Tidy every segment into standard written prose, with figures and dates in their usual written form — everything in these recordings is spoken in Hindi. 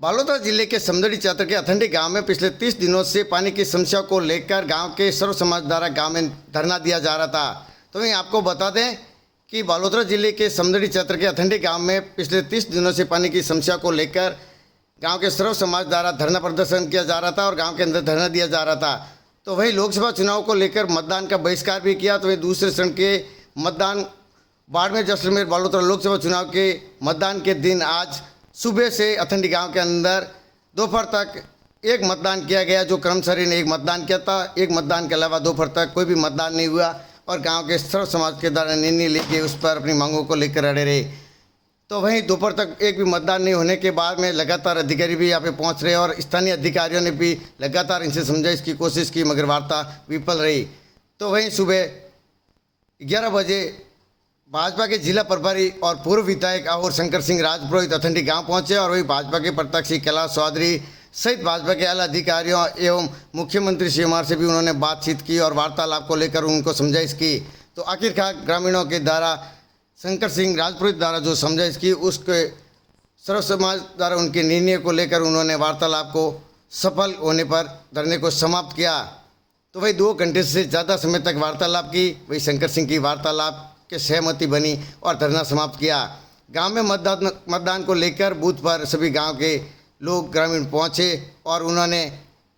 बालोतरा जिले के समदड़ी क्षेत्र के अथंडी गांव में पिछले 30 दिनों से पानी की समस्या को लेकर गांव के सर्व समाज द्वारा गांव में धरना दिया जा रहा था। तो वहीं आपको बता दें कि बालोतरा जिले के समदड़ी क्षेत्र के अथंडी गांव में पिछले 30 दिनों से पानी की समस्या को लेकर गांव के सर्व समाज द्वारा धरना प्रदर्शन किया जा रहा था और गाँव के अंदर धरना दिया जा रहा था। तो वहीं लोकसभा चुनाव को लेकर मतदान का बहिष्कार भी किया। तो वहीं दूसरे चरण के मतदान बाड़मेर जैसलमेर बालोतरा लोकसभा चुनाव के मतदान के दिन आज सुबह से अथंडी गांव के अंदर दोपहर तक एक मतदान किया गया। जो कर्मचारी ने एक मतदान किया था, एक मतदान के अलावा दोपहर तक कोई भी मतदान नहीं हुआ और गांव के सर्व समाज के द्वारा निर्णय लेके उस पर अपनी मांगों को लेकर अड़े रहे। तो वहीं दोपहर तक एक भी मतदान नहीं होने के बाद में लगातार अधिकारी भी यहाँ पे पहुँच रहे और स्थानीय अधिकारियों ने भी लगातार इनसे समझाइश की कोशिश की, मगर वार्ता विफल रही। तो वहीं सुबह 11 बजे भाजपा के जिला प्रभारी और पूर्व विधायक और शंकर सिंह राजपुरोहित अथंडी गांव पहुंचे और वही भाजपा के प्रत्याशी कैलाश चौधरी सहित भाजपा के आला अधिकारियों एवं मुख्यमंत्री श्री से भी उन्होंने बातचीत की और वार्तालाप को लेकर उनको समझाइश की। तो आखिरकार ग्रामीणों के द्वारा शंकर सिंह राजपुरोहित द्वारा जो समझाइश की उसके सर्व समाज द्वारा उनके निर्णय को लेकर उन्होंने वार्तालाप को सफल होने पर धरने को समाप्त किया। तो वही 2 घंटे से ज़्यादा समय तक वार्तालाप की, वही शंकर सिंह की वार्तालाप के सहमति बनी और धरना समाप्त किया। गांव में मतदान को लेकर बूथ पर सभी गांव के लोग ग्रामीण पहुंचे और उन्होंने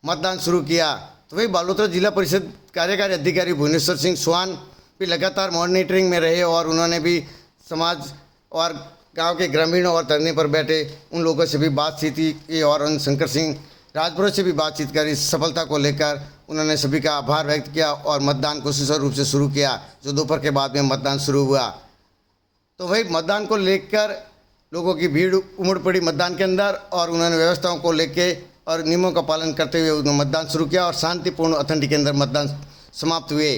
मतदान शुरू किया। तो वही बालोतरा जिला परिषद कार्यकारी अधिकारी भुवनेश्वर सिंह चौहान भी लगातार मॉनिटरिंग में रहे और उन्होंने भी समाज और गांव के ग्रामीणों और धरने पर बैठे उन लोगों से भी बातचीत की और उन शंकर सिंह राजपुर से भी बातचीत करी। सफलता को लेकर उन्होंने सभी का आभार व्यक्त किया और मतदान को सुचारू रूप से शुरू किया, जो दोपहर के बाद में मतदान शुरू हुआ। तो वही मतदान को लेकर लोगों की भीड़ उमड़ पड़ी मतदान के अंदर और उन्होंने व्यवस्थाओं को लेके और नियमों का पालन करते हुए उन्होंने मतदान शुरू किया और शांतिपूर्ण अथंडी के अंदर मतदान समाप्त हुए।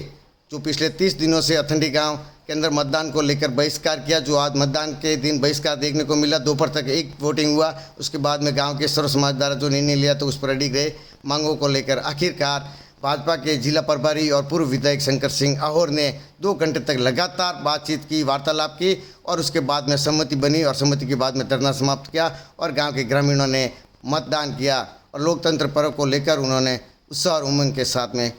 जो पिछले 30 दिनों से अथंडी गाँव के अंदर मतदान को लेकर बहिष्कार किया, जो आज मतदान के दिन बहिष्कार देखने को मिला। दोपहर तक एक वोटिंग हुआ, उसके बाद में गांव के सर्व समाज द्वारा जो निर्णय लिया तो उस पर अड़ी गए मांगों को लेकर। आखिरकार भाजपा के जिला प्रभारी और पूर्व विधायक शंकर सिंह आहोर ने 2 घंटे तक लगातार बातचीत की, वार्तालाप की और उसके बाद में सहमति बनी और सहमति के बाद में धरना समाप्त किया और गाँव के ग्रामीणों ने मतदान किया और लोकतंत्र पर्व को लेकर उन्होंने उत्साह और उमंग के साथ में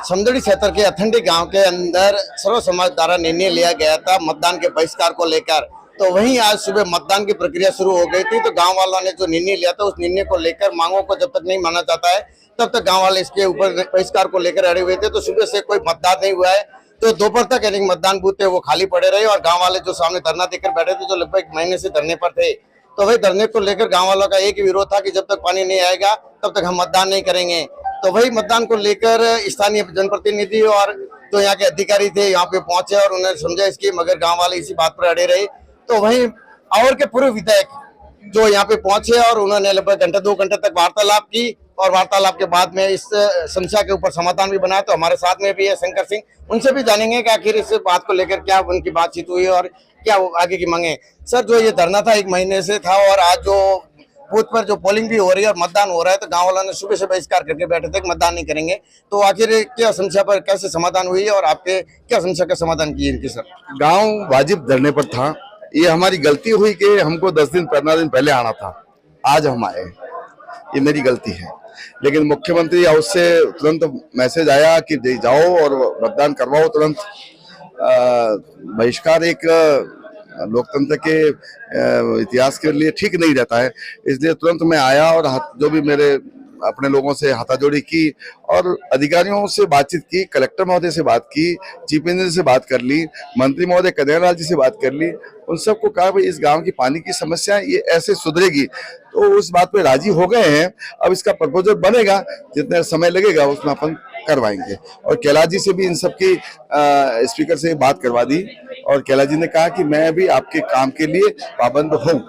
समदड़ी क्षेत्र के अथंडी गांव के अंदर सर्व समाज द्वारा निर्णय लिया गया था मतदान के बहिष्कार को लेकर। तो वहीं आज सुबह मतदान की प्रक्रिया शुरू हो गई थी। तो गांव वालों ने जो निर्णय लिया था उस निर्णय को लेकर मांगों को जब तक नहीं माना जाता है तब तक गांव वाले इसके ऊपर बहिष्कार को लेकर अड़े हुए थे। तो सुबह से कोई मतदान नहीं हुआ है, तो दोपहर तक यानी मतदान बूथ थे वो खाली पड़े रहे और गाँव वाले जो सामने धरना देकर बैठे थे, जो लगभग 1 महीने से धरने पर थे, तो वही धरने को लेकर गाँव वालों का एक ही विरोध था कि जब तक पानी नहीं आएगा तब तक हम मतदान नहीं करेंगे। तो वही मतदान को लेकर स्थानीय जनप्रतिनिधि और जो यहाँ के अधिकारी थे यहाँ पे पहुंचे और उन्होंने समझा इसकी, मगर गांव वाले इसी बात पर अड़े रहे। तो वहीं और के पूर्व विधायक जो यहाँ पे पहुंचे और उन्होंने लगभग 1-2 घंटे तक वार्तालाप की और वार्तालाप के बाद में इस समस्या के ऊपर समाधान भी बनाया। तो हमारे साथ में भी है शंकर सिंह, उनसे भी जानेंगे कि आखिर इस बात को लेकर क्या उनकी बातचीत हुई और क्या आगे की मांगे। सर, जो ये धरना था 1 महीने से था और आज जो बूथ पर जो पोलिंग भी हो रही है और मतदान हो रहा है, तो गांव वालों ने सुबह से बहिष्कार करके बैठे थे मतदान नहीं करेंगे। तो आखिर क्या समस्या पर कैसे समाधान हुई है और आपके क्या समस्या का समाधान किए इनकी? सर, गांव वाजिब धरने पर था। ये हमारी गलती हुई कि हमको 10-15 दिन पहले आना था, आज हम आए, ये मेरी गलती है। लेकिन मुख्यमंत्री हाउस से तुरंत मैसेज आया कि जाओ और मतदान करवाओ तुरंत। बहिष्कार एक लोकतंत्र के इतिहास के लिए ठीक नहीं रहता है, इसलिए तुरंत मैं आया और जो भी मेरे अपने लोगों से हाथाजोड़ी की और अधिकारियों से बातचीत की, कलेक्टर महोदय से बात की, चीफ इंजीनियर से बात कर ली, मंत्री महोदय कन्हैयालाल जी से बात कर ली। उन सबको कहा भाई इस गांव की पानी की समस्या ये ऐसे सुधरेगी, तो उस बात पे राजी हो गए हैं। अब इसका प्रपोजल बनेगा, जितने समय लगेगा उसमें अपन करवाएंगे। और कैलाश जी से भी इन सबकी स्पीकर से बात करवा दी और कैलाश जी ने कहा कि मैं भी आपके काम के लिए पाबंद हूँ।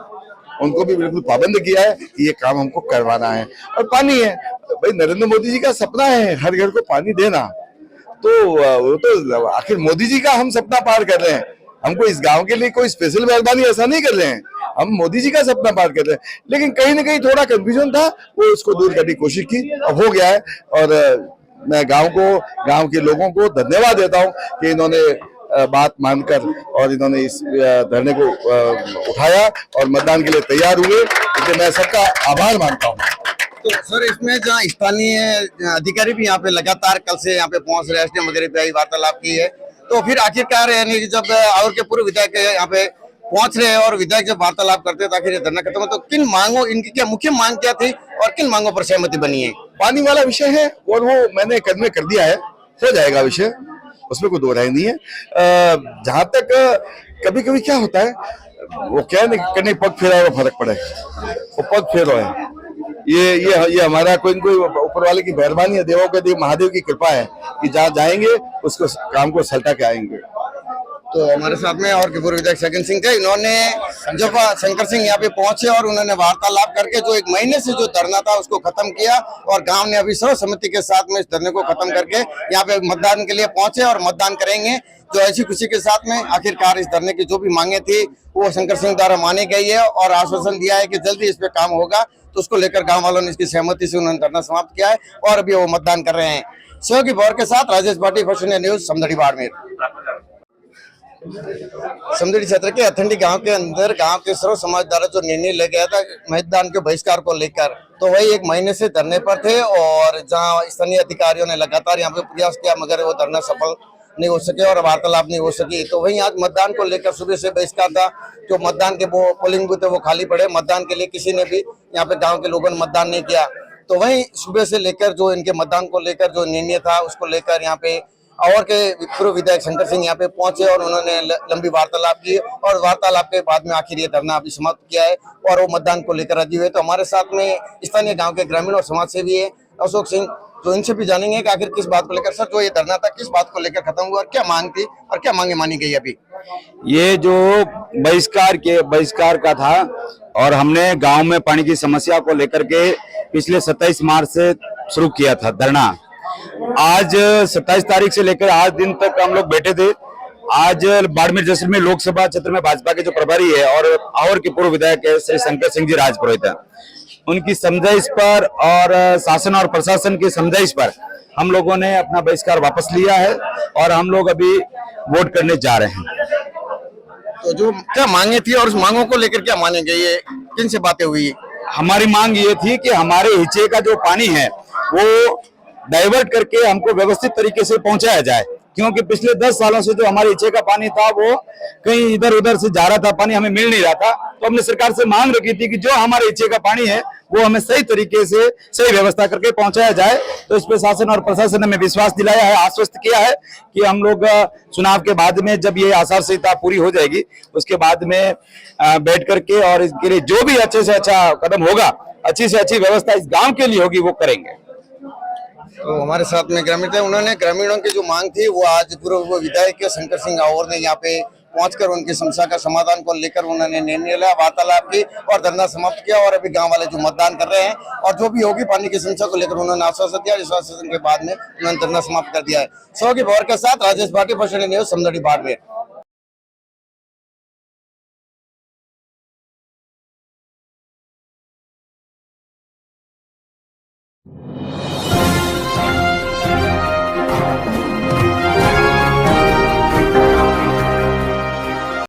उनको भी बिल्कुल पाबंद किया है कि ये काम हमको करवाना है। और पानी है भाई, नरेंद्र मोदी जी का सपना है हर घर को पानी देना, तो वो तो आखिर मोदी जी का हम सपना पार कर रहे हैं। हमको इस गांव के लिए कोई स्पेशल मेहरबानी ऐसा नहीं कर रहे हैं, हम मोदी जी का सपना पार कर रहे हैं। लेकिन कहीं ना कहीं थोड़ा कंफ्यूजन था, वो उसको दूर करने की कोशिश की, अब हो गया है। और मैं गांव के लोगों को धन्यवाद देता हूं कि इन्होंने बात मानकर और इन्होंने इस धरने को उठाया और मतदान के लिए तैयार हुए, इसलिए मैं सबका आभार मानता हूँ। तो सर इसमें जहाँ स्थानीय अधिकारी भी यहाँ पे लगातार कल से यहाँ पे पहुंच रहे हैं, वगैरह पे आई वार्तालाप की है, तो फिर आखिरकार यानी कि जब और के पूर्व विधायक यहाँ पे पहुंच रहे हैं और विधायक जब वार्तालाप करते हैं तो आखिर ये धरना खत्म हो, तो किन मांगों, इनकी क्या मुख्य मांग क्या थी और किन मांगों पर सहमति बनी है? पानी वाला विषय है और वो मैंने कदम कर दिया है, हो जाएगा विषय, उसमें कोई दो राय नहीं है। जहां तक कभी कभी क्या होता है, वो क्या करने पग फेरा वो फर्क पड़े, वो पग फेरो है, ये हमारा कोई ऊपर वाले की मेहरबानी है, देवों के देव महादेव की कृपा है कि जहाँ जाएंगे उसको काम को सल्टा के आएंगे। तो हमारे साथ में और पूर्व विधायक सगन सिंह थे, इन्होंने जब शंकर सिंह यहाँ पे पहुंचे और उन्होंने वार्तालाप करके जो 1 महीने से जो धरना था उसको खत्म किया और गांव ने अभी सर्वसम्मति के साथ में इस धरने को खत्म करके यहाँ पे मतदान के लिए पहुंचे और मतदान करेंगे। जो ऐसी खुशी के साथ में आखिरकार इस धरने की जो भी मांगे थी वो शंकर सिंह द्वारा मानी गई है और आश्वासन दिया है कि जल्दी इस पे काम होगा, तो उसको लेकर गाँव वालों ने इसकी सहमति से उन्होंने धरना समाप्त किया है और अभी वो मतदान कर रहे हैं। सहयोगी भौर के साथ Rajesh Bhati, first India news, Samdari Barmer. Samdari क्षेत्र के अथंडी गांव के अंदर गांव के सर्व समाज द्वारा जो निर्णय लिया गया था मतदान के बहिष्कार को लेकर, तो वही 1 महीने से धरने पर थे और जहां स्थानीय अधिकारियों ने लगातार यहां पे प्रयास किया मगर वो धरना सफल नहीं हो सके और वार्तालाप नहीं हो सकी। तो वहीं आज मतदान को लेकर सुबह से बहिष्कार था, जो मतदान के वो पोलिंग बूथ है वो खाली पड़े, मतदान के लिए किसी ने भी यहाँ पे गाँव के लोगों ने मतदान नहीं किया। तो वहीं सुबह से लेकर जो इनके मतदान को लेकर जो निर्णय था उसको लेकर यहाँ पे और के पूर्व विधायक शंकर सिंह यहाँ पे पहुंचे और उन्होंने लंबी वार्तालाप की और वार्तालाप के बाद में आखिर ये धरना अभी समाप्त किया है और वो मतदान को लेकर राजी हुए। तो हमारे साथ में स्थानीय गांव के ग्रामीण और समाज सेवी है अशोक सिंह, तो इनसे भी जानेंगे कि आखिर किस बात को लेकर सर जो ये धरना था किस बात को लेकर खत्म हुआ और क्या मांग थी और क्या मांगे मानी गई अभी? ये जो बहिष्कार का था और हमने गांव में पानी की समस्या को लेकर के पिछले 27 मार्च से शुरू किया था धरना। आज 27 तारीख से लेकर आज दिन तक हम लोग बैठे थे। आज बाड़मेर जैसलमेर लोकसभा क्षेत्र में भाजपा के जो प्रभारी है और के पूर्व विधायक है श्री शंकर सिंह जी राजपुरोहित, उनकी समझाइश पर और शासन और प्रशासन की समझाइश पर हम लोगों ने अपना बहिष्कार वापस लिया है और हम लोग अभी वोट करने जा रहे हैं। तो जो क्या मांगे थी और उस मांगों को लेकर क्या माने गई है, किन से बातें हुई? हमारी मांग ये थी कि हमारे हिचे का जो पानी है वो डाइवर्ट करके हमको व्यवस्थित तरीके से पहुंचाया जाए, क्योंकि पिछले 10 सालों से जो हमारे इच्छे का पानी था वो कहीं इधर उधर से जा रहा था, पानी हमें मिल नहीं रहा था। तो हमने सरकार से मांग रखी थी कि जो हमारे इच्छे का पानी है वो हमें सही तरीके से सही व्यवस्था करके पहुंचाया जाए। तो इस पे शासन और प्रशासन ने हमें विश्वास दिलाया है, आश्वस्त किया है कि हम लोग चुनाव के बाद में जब ये आचार संहिता पूरी हो जाएगी उसके बाद में बैठ करके और इसके लिए जो भी अच्छे से अच्छा कदम होगा, अच्छी से अच्छी व्यवस्था इस गाँव के लिए होगी वो करेंगे। तो हमारे साथ में ग्रामीण थे, उन्होंने ग्रामीणों की जो मांग थी वो आज पूर्व विधायक शंकर सिंह और ने यहाँ पे पहुंचकर उनकी समस्या का समाधान को लेकर उन्होंने निर्णय लिया, वार्तालाप की और धरना समाप्त किया और अभी गांव वाले जो मतदान कर रहे हैं और जो भी होगी पानी की समस्या को लेकर उन्होंने आश्वासन दिया। इस आश्वासन के बाद में उन्होंने धरना समाप्त कर दिया है। सहयोगी भौर के साथ Rajesh Bhati, first India news, Samdari Barmer.